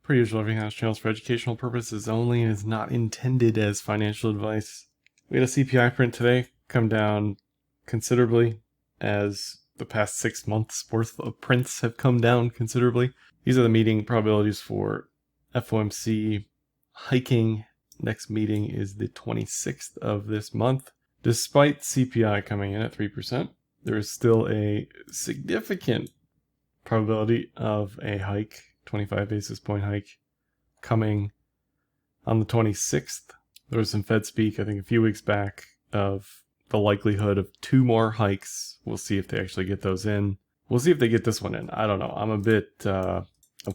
Per usual, everything on this channel is for educational purposes only and is not intended as financial advice. We had a CPI print today come down considerably, as the past 6 months worth of prints have come down considerably. These are the meeting probabilities for FOMC hiking. Next meeting is the 26th of this month. Despite CPI coming in at 3%, there is still a significant probability of a hike, 25 basis point hike, coming on the 26th. There was some Fed speak, I think, a few weeks back of the likelihood of 2 more hikes. We'll see if they actually get those in. We'll see if they get this one in. I don't know. I'm a bit of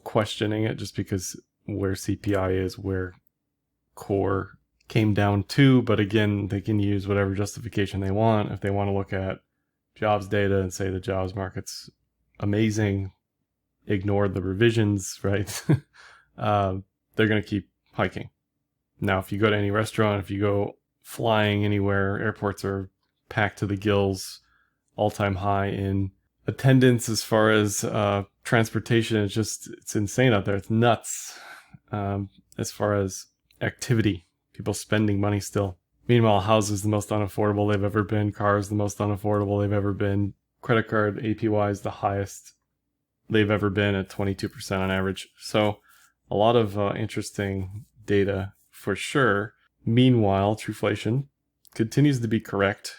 questioning it just because where CPI is, where core came down to, but again, they can use whatever justification they want. If they want to look at jobs data and say the jobs market's amazing, ignore the revisions, right? They're going to keep hiking. Now, if you go to any restaurant, if you go flying anywhere, airports are packed to the gills, all-time high in attendance as far as transportation. It's insane out there. It's nuts as far as activity, people spending money still. Meanwhile, houses the most unaffordable they've ever been, cars the most unaffordable they've ever been, credit card APY is the highest they've ever been at 22% on average. So a lot of interesting data for sure. Meanwhile, Trueflation continues to be correct,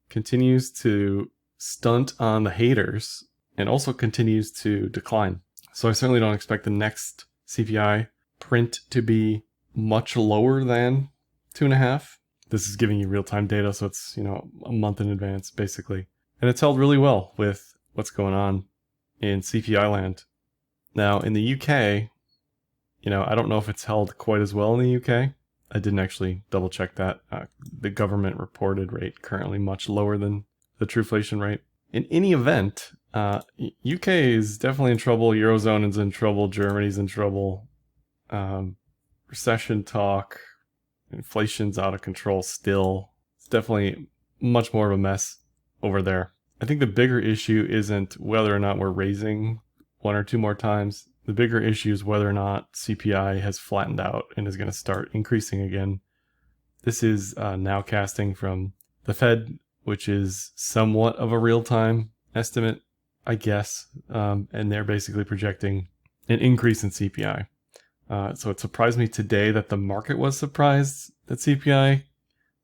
continues to stunt on the haters, and also continues to decline. So I certainly don't expect the next CPI print to be much lower than 2.5. This is giving you real-time data, so it's, a month in advance, basically. And it's held really well with what's going on in CPI land. Now, in the UK, I don't know if it's held quite as well in the UK. I didn't actually double check that. The government reported rate currently much lower than the Trueflation rate. In any event, UK is definitely in trouble. Eurozone is in trouble. Germany's in trouble. Recession talk. Inflation's out of control still. It's definitely much more of a mess over there. I think the bigger issue isn't whether or not we're raising 1 or 2 more times. The bigger issue is whether or not CPI has flattened out and is going to start increasing again. This is now casting from the Fed, which is somewhat of a real-time estimate, I guess. And they're basically projecting an increase in CPI. So it surprised me today that the market was surprised that CPI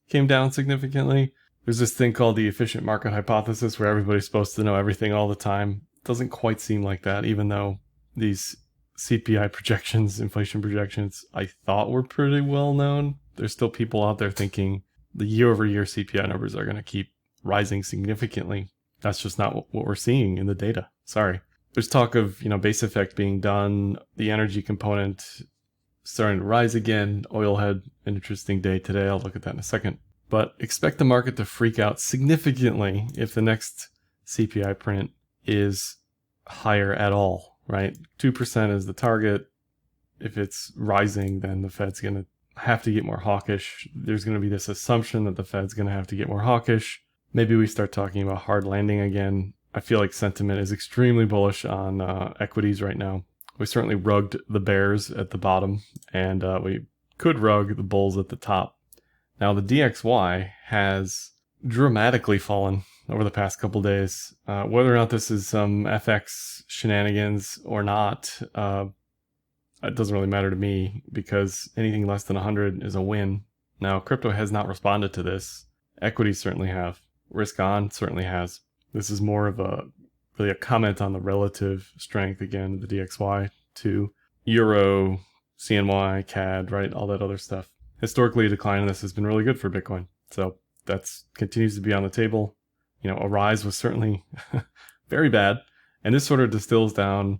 came down significantly. There's this thing called the efficient market hypothesis where everybody's supposed to know everything all the time. It doesn't quite seem like that, even though these CPI projections, inflation projections, I thought were pretty well known. There's still people out there thinking the year-over-year CPI numbers are going to keep rising significantly. That's just not what we're seeing in the data. Sorry. There's talk of, base effect being done, the energy component starting to rise again. Oil had an interesting day today. I'll look at that in a second. But expect the market to freak out significantly if the next CPI print is higher at all, right? 2% is the target. If it's rising, then the Fed's going to have to get more hawkish. There's going to be this assumption that the Fed's going to have to get more hawkish. Maybe we start talking about hard landing again. I feel like sentiment is extremely bullish on equities right now. We certainly rugged the bears at the bottom, and we could rug the bulls at the top. Now, the DXY has dramatically fallen over the past couple days. Whether or not this is some FX shenanigans or not, it doesn't really matter to me because anything less than 100 is a win. Now, crypto has not responded to this. Equities certainly have. Risk on certainly has. This is more of really a comment on the relative strength, again, of the DXY to Euro, CNY, CAD, right? All that other stuff. Historically, a decline in this has been really good for Bitcoin. So that's continues to be on the table. A rise was certainly very bad. And this sort of distills down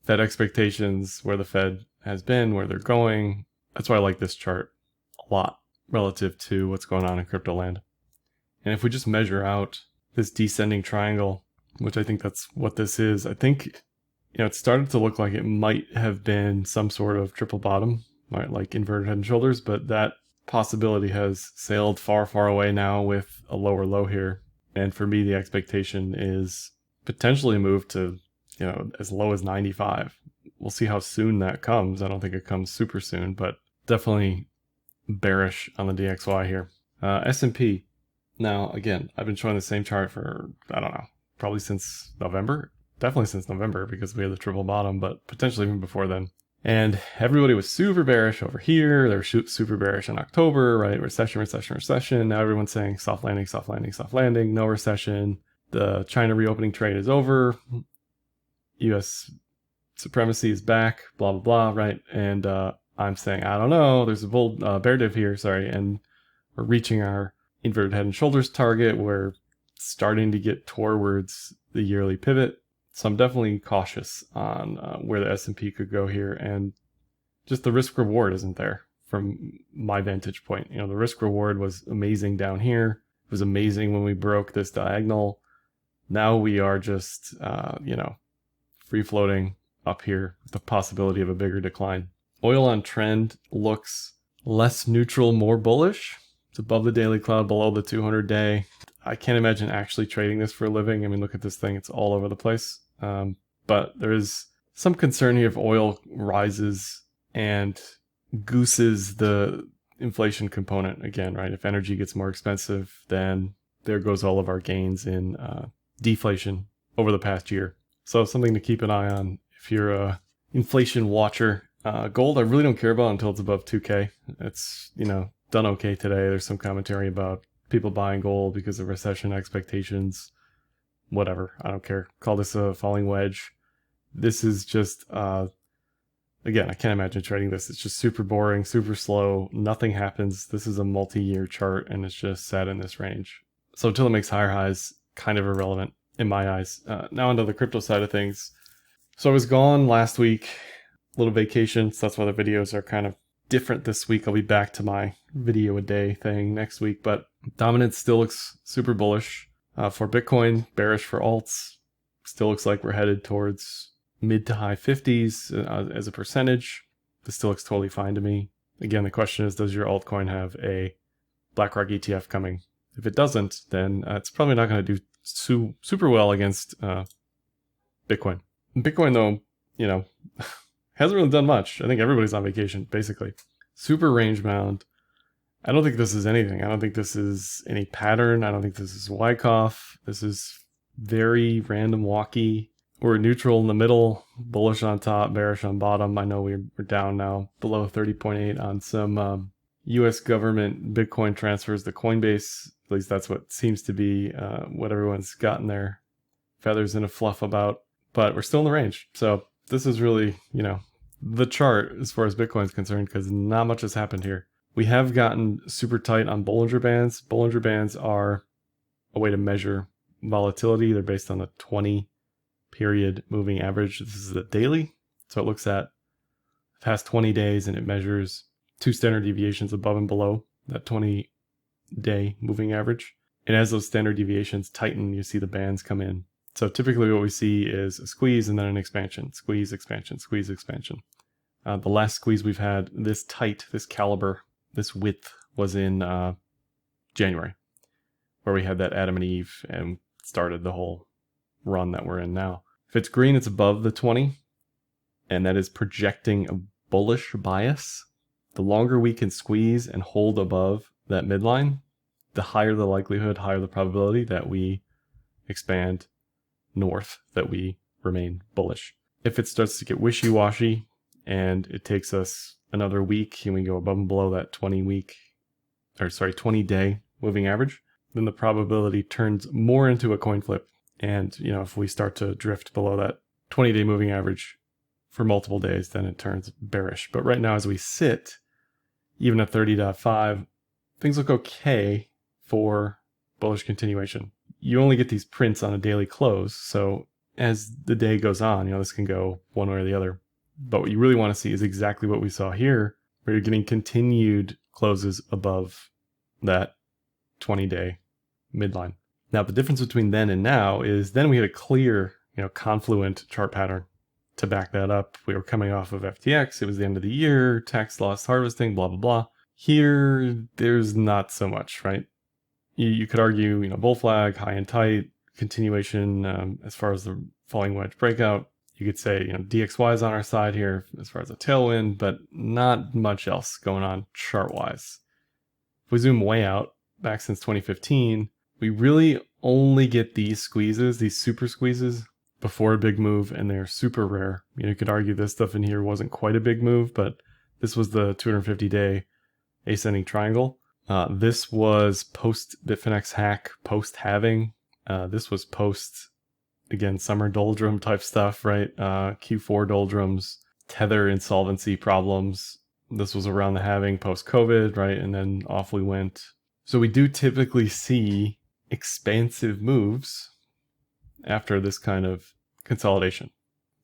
Fed expectations, where the Fed has been, where they're going. That's why I like this chart a lot relative to what's going on in crypto land. And if we just measure out this descending triangle, which I think that's what this is, I think, it started to look like it might have been some sort of triple bottom, right, like inverted head and shoulders, but that possibility has sailed far, far away now with a lower low here. And for me, the expectation is potentially move to, as low as 95. we'll see how soon that comes. I don't think it comes super soon, but definitely bearish on the DXY here. S&P. Now, again, I've been showing the same chart for, I don't know, probably since November. Definitely since November because we had the triple bottom, but potentially even before then. And everybody was super bearish over here. They were super bearish in October, right? Recession, recession, recession. Now everyone's saying soft landing, soft landing, soft landing, no recession. The China reopening trade is over. US supremacy is back, blah, blah, blah, right? And I'm saying, I don't know, there's a bull bear div here, sorry, and we're reaching our inverted head and shoulders target. We're starting to get towards the yearly pivot. So I'm definitely cautious on where the S&P could go here, and just the risk reward isn't there from my vantage point. You know, the risk reward was amazing down here. It was amazing when we broke this diagonal. Now we are just, you know, free floating up here with the possibility of a bigger decline. Oil on trend looks less neutral, more bullish. It's above the daily cloud, below the 200-day. I can't imagine actually trading this for a living. I mean, look at this thing. It's all over the place. But there is some concern here if oil rises and gooses the inflation component again, right? If energy gets more expensive, then there goes all of our gains in deflation over the past year. So something to keep an eye on if you're a inflation watcher. Gold, I really don't care about until it's above 2K. It's, you know, done okay today. There's some commentary about people buying gold because of recession expectations. Whatever, I don't care. Call this a falling wedge. This is just, again, I can't imagine trading this. It's just super boring, super slow. Nothing happens. This is a multi-year chart and it's just sat in this range. So until it makes higher highs, kind of irrelevant in my eyes. Now onto the crypto side of things. So I was gone last week, little vacation. So that's why the videos are kind of different this week. I'll be back to my video a day thing next week, but dominance still looks super bullish for Bitcoin, bearish for alts. Still looks like we're headed towards mid to high 50s as a percentage. This still looks totally fine to me. Again, the question is, does your altcoin have a BlackRock ETF coming? If it doesn't, then it's probably not going to do super well against Bitcoin. Bitcoin, though, you know, hasn't really done much. I think everybody's on vacation, basically. Super range bound. I don't think this is anything. I don't think this is any pattern. I don't think this is Wyckoff. This is very random walky. We're neutral in the middle, bullish on top, bearish on bottom. I know we're down now below 30.8 on some US government Bitcoin transfers to Coinbase. At least that's what seems to be what everyone's gotten their feathers in a fluff about. But we're still in the range. So this is really, you know, the chart as far as Bitcoin's concerned, because not much has happened here. We have gotten super tight on Bollinger Bands. Bollinger Bands are a way to measure volatility. They're based on the 20 period moving average. This is the daily. So it looks at the past 20 days and it measures 2 standard deviations above and below that 20-day moving average. And as those standard deviations tighten, you see the bands come in. So typically what we see is a squeeze and then an expansion. Squeeze, expansion, squeeze, expansion. The last squeeze we've had this tight, this caliber, this width was in January, where we had that Adam and Eve and started the whole run that we're in now. If it's green, it's above the 20, and that is projecting a bullish bias. The longer we can squeeze and hold above that midline, the higher the likelihood, higher the probability that we expand north, that we remain bullish. If it starts to get wishy-washy and it takes us another week and we go above and below that 20-day moving average, then the probability turns more into a coin flip. And, you know, if we start to drift below that 20-day moving average for multiple days, then it turns bearish. But right now, as we sit, even at 30.5, things look okay for bullish continuation. You only get these prints on a daily close. So as the day goes on, you know, this can go one way or the other. But what you really want to see is exactly what we saw here, where you're getting continued closes above that 20-day midline. Now, the difference between then and now is then we had a clear, you know, confluent chart pattern to back that up. We were coming off of FTX. It was the end of the year, tax loss harvesting, blah, blah, blah. Here, there's not so much, right? You could argue, you know, bull flag, high and tight, continuation as far as the falling wedge breakout. You could say, DXY is on our side here as far as a tailwind, but not much else going on chart-wise. If we zoom way out, back since 2015, we really only get these squeezes, these super squeezes, before a big move, and they're super rare. You could argue this stuff in here wasn't quite a big move, but this was the 250-day ascending triangle. This was post Bitfinex hack, post halving. This was post, again, summer doldrum type stuff, right? Q4 doldrums, Tether insolvency problems. This was around the halving post COVID, right? And then off we went. So we do typically see expansive moves after this kind of consolidation.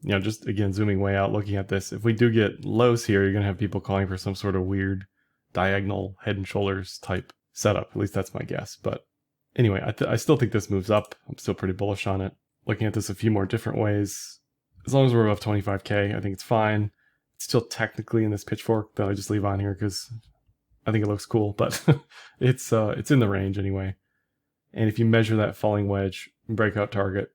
Just again, zooming way out, looking at this, if we do get lows here, you're going to have people calling for some sort of weird diagonal head and shoulders type setup. At least that's my guess. But anyway, I still think this moves up. I'm still pretty bullish on it. Looking at this a few more different ways, as long as we're above 25K, I think it's fine. It's still technically in this pitchfork that I just leave on here because I think it looks cool, but it's in the range anyway. And if you measure that falling wedge breakout target,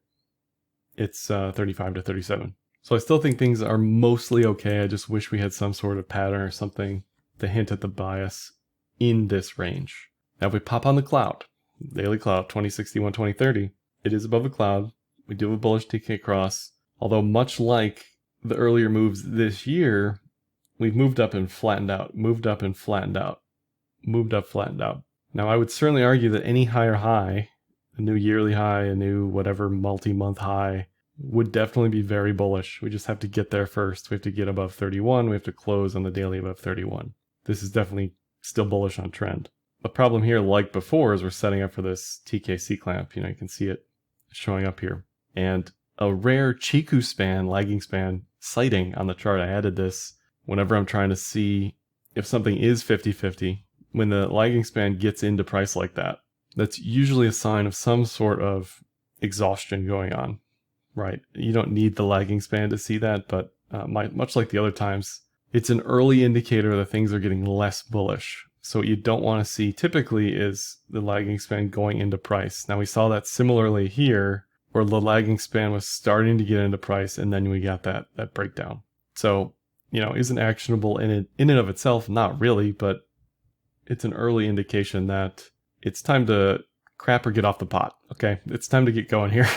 it's 35 to 37. So I still think things are mostly okay. I just wish we had some sort of pattern or something to hint at the bias in this range. Now if we pop on the cloud, daily cloud, 2061, 2030, it is above the cloud. We do have a bullish TK cross, although much like the earlier moves this year, we've moved up and flattened out, moved up and flattened out, moved up, flattened out. Now I would certainly argue that any higher high, a new yearly high, a new whatever multi-month high, would definitely be very bullish. We just have to get there first. We have to get above 31. We have to close on the daily above 31. This is definitely still bullish on trend. The problem here, like before, is we're setting up for this TKC clamp. You can see it showing up here. And a rare Chiku span, lagging span sighting on the chart. I added this whenever I'm trying to see if something is 50-50. When the lagging span gets into price like that, that's usually a sign of some sort of exhaustion going on, right? You don't need the lagging span to see that, but much like the other times, it's an early indicator that things are getting less bullish. So what you don't want to see typically is the lagging span going into price. Now we saw that similarly here, where the lagging span was starting to get into price, and then we got that breakdown. So, isn't actionable in and of itself? Not really, but it's an early indication that it's time to crap or get off the pot. Okay, it's time to get going here.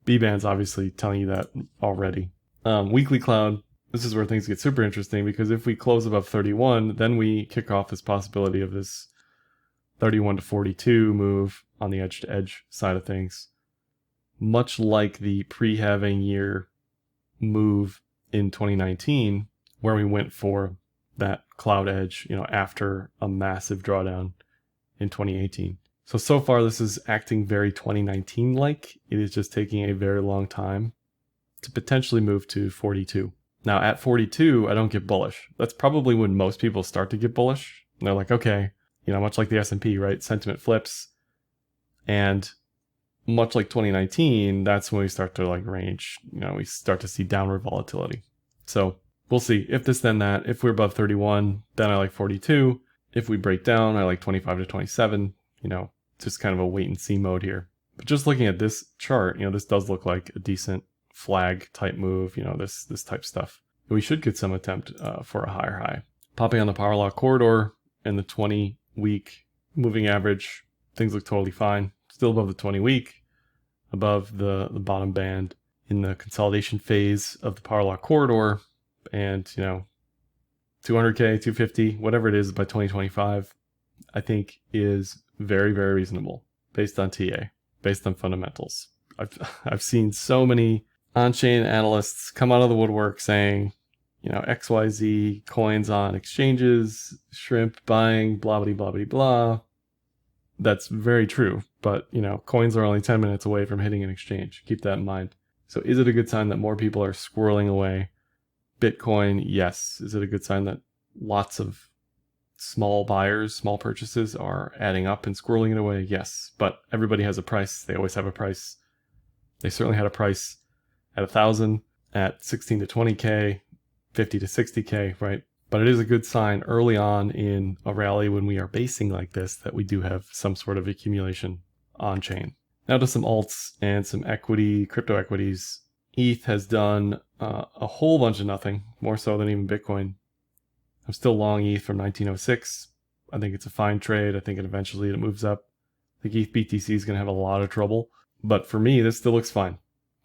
B-Band's obviously telling you that already. Weekly cloud, this is where things get super interesting, because if we close above 31, then we kick off this possibility of this 31 to 42 move on the edge-to-edge side of things. Much like the pre-halving year move in 2019, where we went for that cloud edge, after a massive drawdown in 2018. So far this is acting very 2019-like. It is just taking a very long time to potentially move to 42. Now at 42, I don't get bullish. That's probably when most people start to get bullish. And they're like, okay, much like the S&P, right? Sentiment flips. And much like 2019, that's when we start to range, we start to see downward volatility. So we'll see. If this, then that. If we're above 31, then I like 42. If we break down, I like 25 to 27. Just kind of a wait and see mode here. But just looking at this chart, this does look like a decent flag type move, this type stuff. We should get some attempt for a higher high. Popping on the power law corridor and the 20-week moving average, things look totally fine. Still above the 20-week, above the bottom band in the consolidation phase of the power law corridor. And, 200K, 250, whatever it is by 2025, I think is very, very reasonable based on TA, based on fundamentals. I've seen so many on-chain analysts come out of the woodwork saying, XYZ coins on exchanges, shrimp buying, blah, blah, blah, blah, blah. That's very true. But, coins are only 10 minutes away from hitting an exchange. Keep that in mind. So is it a good sign that more people are squirreling away Bitcoin? Yes. Is it a good sign that lots of small buyers, small purchases are adding up and squirreling it away? Yes. But everybody has a price. They always have a price. They certainly had a price at 1,000, at 16 to 20K, 50 to 60K, right? But it is a good sign early on in a rally when we are basing like this that we do have some sort of accumulation on chain. Now to some alts and some crypto equities. ETH has done a whole bunch of nothing, more so than even Bitcoin. I'm still long ETH from 1906. I think it's a fine trade. I think eventually it moves up. I think ETH BTC is going to have a lot of trouble. But for me, this still looks fine.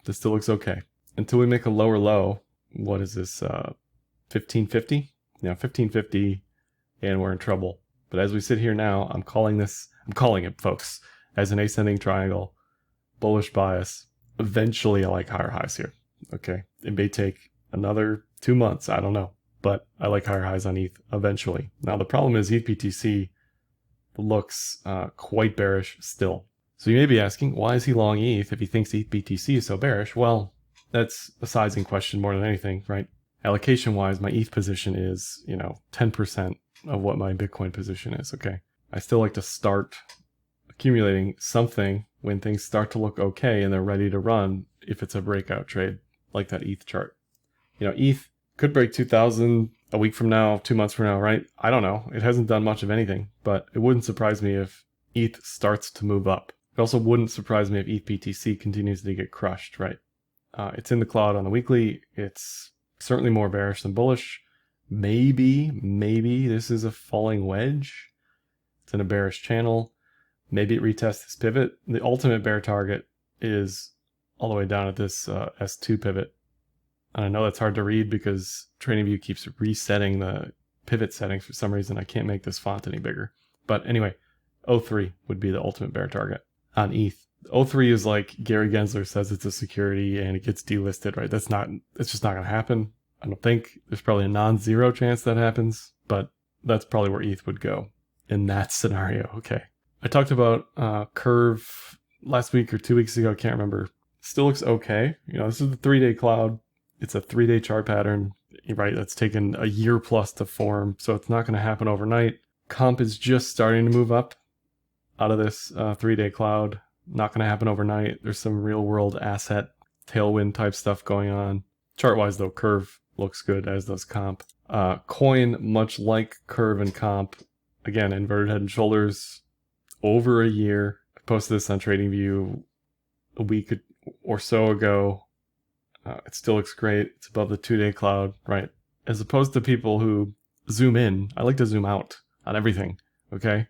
This still looks okay. Until we make a lower low, what is this, 1550? Yeah, 1550, and we're in trouble. But as we sit here now, I'm calling it, folks, as an ascending triangle, bullish bias. Eventually, I like higher highs here. Okay, it may take another 2 months. I don't know, but I like higher highs on ETH eventually. Now the problem is ETH BTC looks quite bearish still. So you may be asking, why is he long ETH if he thinks ETH BTC is so bearish? Well, that's a sizing question more than anything, right? Allocation-wise, my ETH position is, 10% of what my Bitcoin position is. Okay, I still like to start accumulating something when things start to look okay and they're ready to run if it's a breakout trade like that ETH chart. ETH could break 2,000 a week from now, 2 months from now, right? I don't know. It hasn't done much of anything, but it wouldn't surprise me if ETH starts to move up. It also wouldn't surprise me if ETH BTC continues to get crushed, right? It's in the cloud on the weekly. It's certainly more bearish than bullish. Maybe this is a falling wedge. It's in a bearish channel. Maybe it retests this pivot. The ultimate bear target is all the way down at this S2 pivot. And I know that's hard to read because TradingView keeps resetting the pivot settings for some reason. I can't make this font any bigger. But anyway, 03 would be the ultimate bear target on ETH. 03 is like Gary Gensler says it's a security and it gets delisted, right? It's just not going to happen. I don't think there's probably a non-zero chance that happens, but that's probably where ETH would go in that scenario. Okay. I talked about Curve last week or 2 weeks ago. I can't remember. Still looks okay. This is the 3-day cloud. It's a 3-day chart pattern, right? That's taken a year plus to form. So it's not going to happen overnight. Comp is just starting to move up out of this 3-day cloud. Not going to happen overnight. There's some real world asset tailwind type stuff going on. Chart wise though, Curve looks good, as does Comp. Coin, much like Curve and Comp, again, inverted head and shoulders over a year. I posted this on TradingView a week or so ago. It still looks great. It's above the 2-day cloud, right? As opposed to people who zoom in, I like to zoom out on everything, okay?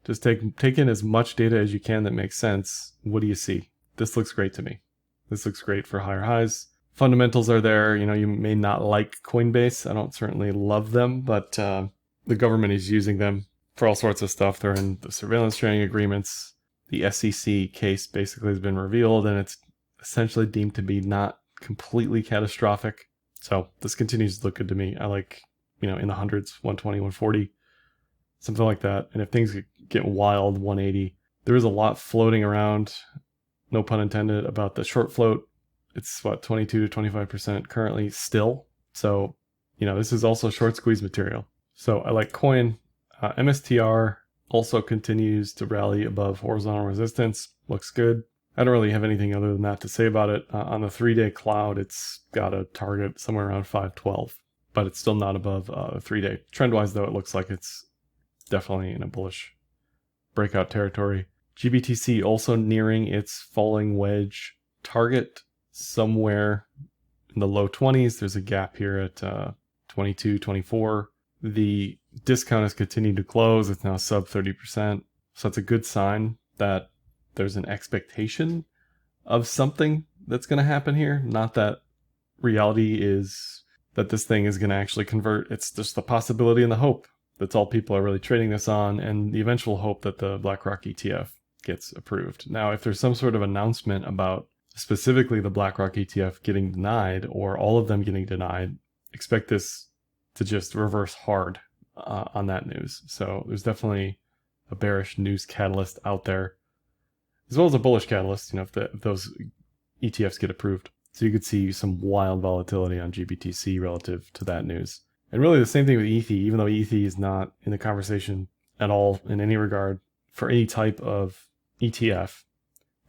Just take in as much data as you can that makes sense. What do you see? This looks great to me. This looks great for higher highs. Fundamentals are there. You may not like Coinbase. I don't certainly love them, but the government is using them for all sorts of stuff. They're in the surveillance trading agreements. The SEC case basically has been revealed, and it's essentially deemed to be not completely catastrophic. So this continues to look good to me. I like, in the hundreds, 120, 140, something like that. And if things get wild, 180. There is a lot floating around, no pun intended, about the short float. It's 22 to 25% currently still. So, this is also short squeeze material. So I like coin. MSTR also continues to rally above horizontal resistance. Looks good. I don't really have anything other than that to say about it. On the 3-day cloud, it's got a target somewhere around 512, but it's still not above the 3-day. Trend-wise, though, it looks like it's definitely in a bullish breakout territory. GBTC also nearing its falling wedge target somewhere in the low 20s. There's a gap here at 22, 24. The discount has continued to close. It's now sub 30%. So it's a good sign that there's an expectation of something that's going to happen here. Not that reality is that this thing is going to actually convert. It's just the possibility and the hope. That's all people are really trading this on, and the eventual hope that the BlackRock ETF gets approved. Now, if there's some sort of announcement about specifically the BlackRock ETF getting denied or all of them getting denied, expect this to just reverse hard on that news. So there's definitely a bearish news catalyst out there, as well as a bullish catalyst, if those ETFs get approved. So you could see some wild volatility on GBTC relative to that news. And really the same thing with ETH, even though ETH is not in the conversation at all in any regard for any type of ETF.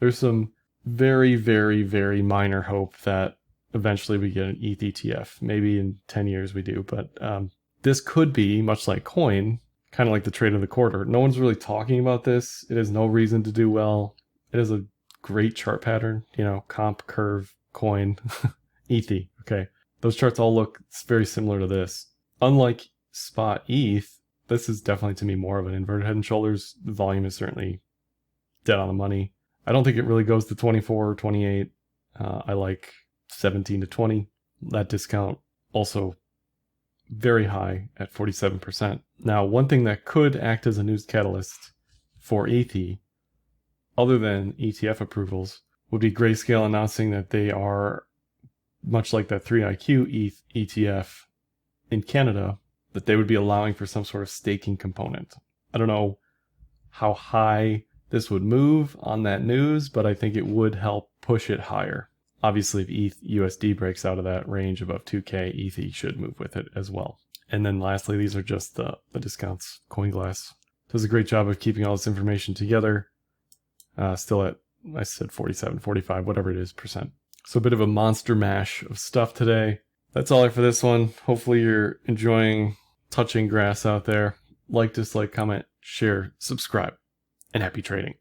There's some very, very, very minor hope that eventually we get an ETH ETF. Maybe in 10 years we do, but this could be, much like coin, kind of like the trade of the quarter. No one's really talking about this. It has no reason to do well. It has a great chart pattern, comp, curve, coin, ETH. Okay. Those charts all look very similar to this. Unlike spot ETH, this is definitely to me more of an inverted head and shoulders. The volume is certainly dead on the money. I don't think it really goes to 24 or 28. I like 17 to 20. That discount also very high at 47%. Now, one thing that could act as a news catalyst for ETH, other than ETF approvals, would be Grayscale announcing that they are, much like that 3IQ ETH ETF in Canada, that they would be allowing for some sort of staking component. I don't know how high this would move on that news, but I think it would help push it higher. Obviously, if ETH USD breaks out of that range above 2K, ETH should move with it as well. And then lastly, these are just the discounts. CoinGlass does a great job of keeping all this information together. Still at, I said 47, 45, whatever it is, percent. So a bit of a monster mash of stuff today. That's all for this one. Hopefully you're enjoying touching grass out there. Like, dislike, comment, share, subscribe, and happy trading.